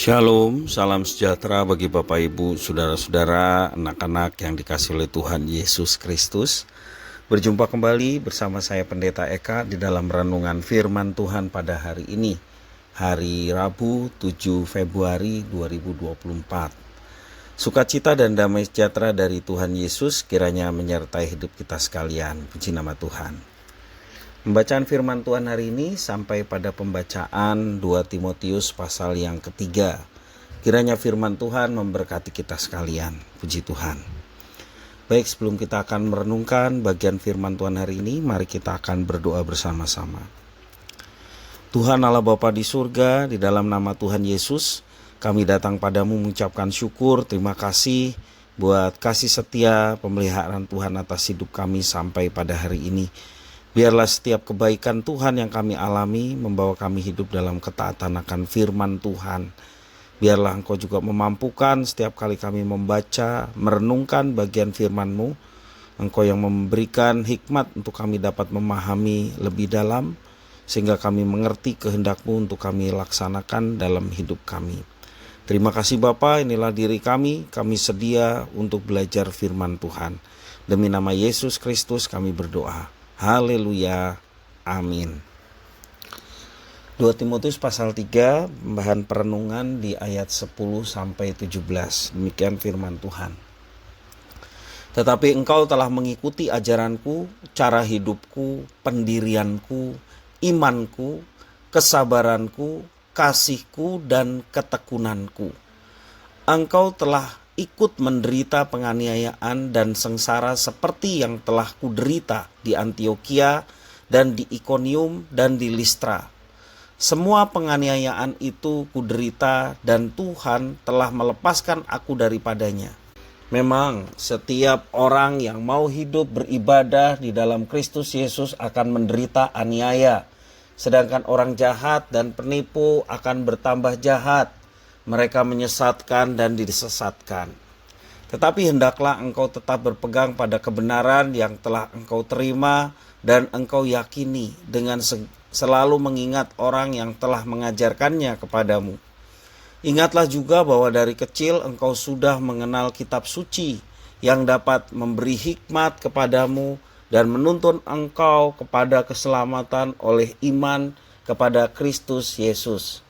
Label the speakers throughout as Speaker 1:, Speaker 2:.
Speaker 1: Shalom, salam sejahtera bagi Bapak Ibu, saudara-saudara, anak-anak yang dikasihi oleh Tuhan Yesus Kristus. Berjumpa kembali bersama saya Pendeta Eka di dalam renungan firman Tuhan pada hari ini, hari Rabu 7 Februari 2024. Sukacita dan damai sejahtera dari Tuhan Yesus kiranya menyertai hidup kita sekalian. Puji nama Tuhan. Pembacaan firman Tuhan hari ini sampai pada pembacaan 2 Timotius pasal yang ketiga. Kiranya firman Tuhan memberkati kita sekalian. Puji Tuhan. Baik, sebelum kita akan merenungkan bagian firman Tuhan hari ini, mari kita akan berdoa bersama-sama. Tuhan Allah Bapa di surga, di dalam nama Tuhan Yesus, kami datang padamu mengucapkan syukur, terima kasih buat kasih setia pemeliharaan Tuhan atas hidup kami sampai pada hari ini. Biarlah setiap kebaikan Tuhan yang kami alami membawa kami hidup dalam ketaatan akan firman Tuhan. Biarlah Engkau juga memampukan setiap kali kami membaca, merenungkan bagian firman-Mu. Engkau yang memberikan hikmat untuk kami dapat memahami lebih dalam, sehingga kami mengerti kehendak-Mu untuk kami laksanakan dalam hidup kami. Terima kasih Bapa, inilah diri kami sedia untuk belajar firman Tuhan. Demi nama Yesus Kristus kami berdoa. Haleluya, amin. 2 Timotius pasal 3, bahan perenungan di ayat 10-17. Demikian firman Tuhan. Tetapi engkau telah mengikuti ajaranku, cara hidupku, pendirianku, imanku, kesabaranku, kasihku, dan ketekunanku. Engkau telah ikut menderita penganiayaan dan sengsara seperti yang telah kuderita di Antiokhia dan di Ikonium dan di Listra. Semua penganiayaan itu kuderita dan Tuhan telah melepaskan aku daripadanya. Memang setiap orang yang mau hidup beribadah di dalam Kristus Yesus akan menderita aniaya. Sedangkan orang jahat dan penipu akan bertambah jahat. Mereka menyesatkan dan disesatkan. Tetapi hendaklah engkau tetap berpegang pada kebenaran yang telah engkau terima dan engkau yakini dengan selalu mengingat orang yang telah mengajarkannya kepadamu. Ingatlah juga bahwa dari kecil engkau sudah mengenal kitab suci yang dapat memberi hikmat kepadamu dan menuntun engkau kepada keselamatan oleh iman kepada Kristus Yesus.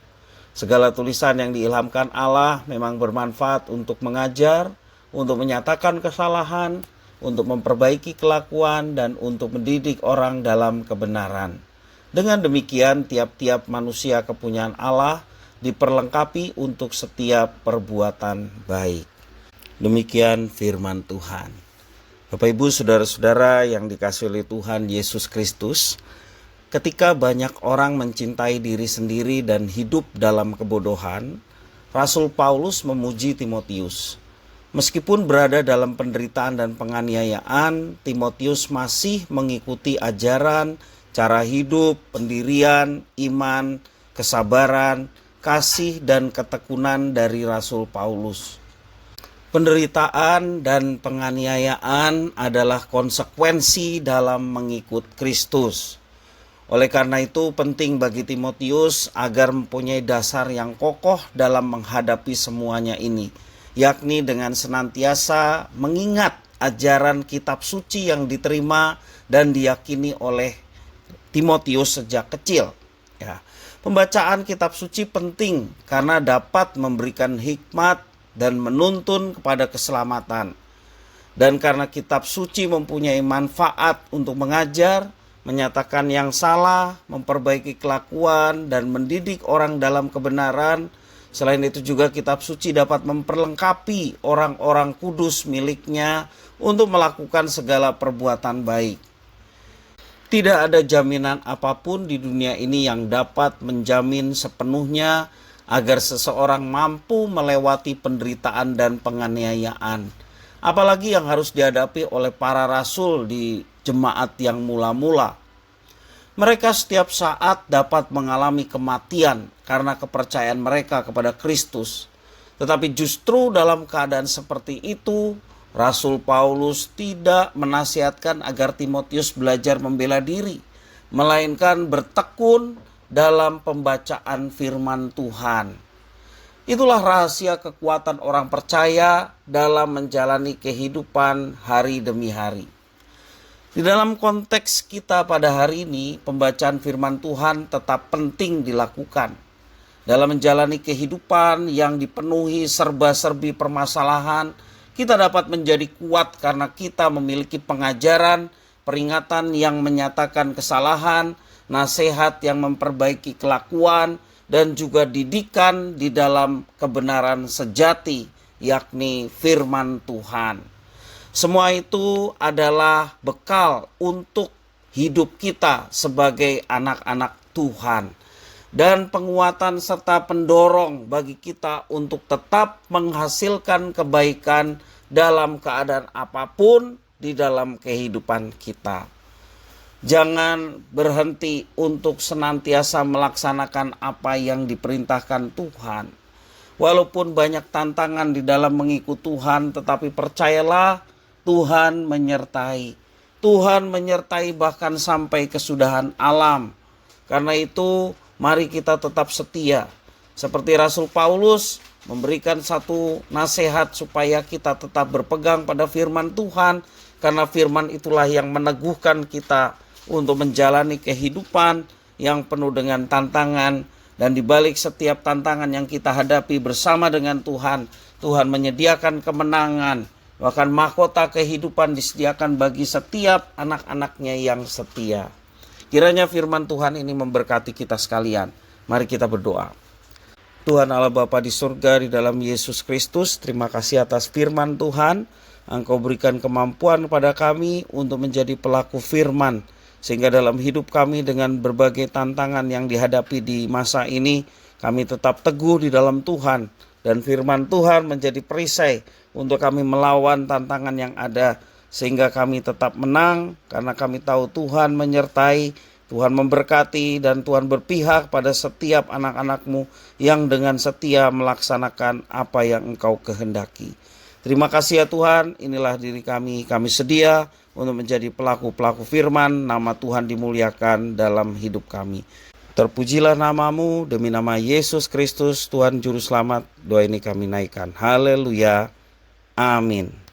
Speaker 1: Segala tulisan yang diilhamkan Allah memang bermanfaat untuk mengajar, untuk menyatakan kesalahan, untuk memperbaiki kelakuan, dan untuk mendidik orang dalam kebenaran. Dengan demikian, tiap-tiap manusia kepunyaan Allah diperlengkapi untuk setiap perbuatan baik. Demikian firman Tuhan. Bapak Ibu, saudara-saudara yang dikasihi oleh Tuhan Yesus Kristus, ketika banyak orang mencintai diri sendiri dan hidup dalam kebodohan, Rasul Paulus memuji Timotius. Meskipun berada dalam penderitaan dan penganiayaan, Timotius masih mengikuti ajaran, cara hidup, pendirian, iman, kesabaran, kasih, dan ketekunan dari Rasul Paulus. Penderitaan dan penganiayaan adalah konsekuensi dalam mengikut Kristus. Oleh karena itu penting bagi Timotius agar mempunyai dasar yang kokoh dalam menghadapi semuanya ini, yakni dengan senantiasa mengingat ajaran kitab suci yang diterima dan diyakini oleh Timotius sejak kecil. Pembacaan kitab suci penting karena dapat memberikan hikmat dan menuntun kepada keselamatan. Dan karena kitab suci mempunyai manfaat untuk mengajar, menyatakan yang salah, memperbaiki kelakuan, dan mendidik orang dalam kebenaran. Selain itu juga kitab suci dapat memperlengkapi orang-orang kudus miliknya untuk melakukan segala perbuatan baik. Tidak ada jaminan apapun di dunia ini yang dapat menjamin sepenuhnya agar seseorang mampu melewati penderitaan dan penganiayaan. Apalagi yang harus dihadapi oleh para rasul di jemaat yang mula-mula. Mereka setiap saat dapat mengalami kematian karena kepercayaan mereka kepada Kristus. Tetapi justru dalam keadaan seperti itu, Rasul Paulus tidak menasihatkan agar Timotius belajar membela diri, melainkan bertekun dalam pembacaan firman Tuhan. Itulah rahasia kekuatan orang percaya dalam menjalani kehidupan hari demi hari. Di dalam konteks kita pada hari ini, pembacaan firman Tuhan tetap penting dilakukan. Dalam menjalani kehidupan yang dipenuhi serba-serbi permasalahan, kita dapat menjadi kuat karena kita memiliki pengajaran, peringatan yang menyatakan kesalahan, nasihat yang memperbaiki kelakuan, dan juga didikan di dalam kebenaran sejati, yakni firman Tuhan. Semua itu adalah bekal untuk hidup kita sebagai anak-anak Tuhan, dan penguatan serta pendorong bagi kita untuk tetap menghasilkan kebaikan dalam keadaan apapun di dalam kehidupan kita. Jangan berhenti untuk senantiasa melaksanakan apa yang diperintahkan Tuhan. Walaupun banyak tantangan di dalam mengikut Tuhan, tetapi percayalah Tuhan menyertai. Tuhan menyertai bahkan sampai kesudahan alam. Karena itu mari kita tetap setia. Seperti Rasul Paulus memberikan satu nasihat supaya kita tetap berpegang pada firman Tuhan. Karena firman itulah yang meneguhkan kita untuk menjalani kehidupan yang penuh dengan tantangan. Dan di balik setiap tantangan yang kita hadapi bersama dengan Tuhan, Tuhan menyediakan kemenangan. Bahkan mahkota kehidupan disediakan bagi setiap anak-anaknya yang setia. Kiranya firman Tuhan ini memberkati kita sekalian. Mari kita berdoa. Tuhan Allah Bapa di surga, di dalam Yesus Kristus, terima kasih atas firman Tuhan. Engkau berikan kemampuan kepada kami untuk menjadi pelaku firman. Sehingga dalam hidup kami dengan berbagai tantangan yang dihadapi di masa ini, kami tetap teguh di dalam Tuhan. Dan firman Tuhan menjadi perisai untuk kami melawan tantangan yang ada. Sehingga kami tetap menang karena kami tahu Tuhan menyertai, Tuhan memberkati, dan Tuhan berpihak pada setiap anak-anak-Mu yang dengan setia melaksanakan apa yang Engkau kehendaki. Terima kasih ya Tuhan, inilah diri kami sedia untuk menjadi pelaku-pelaku firman, nama Tuhan dimuliakan dalam hidup kami. Terpujilah nama-Mu, demi nama Yesus Kristus, Tuhan Juru Selamat, doa ini kami naikkan. Haleluya, amin.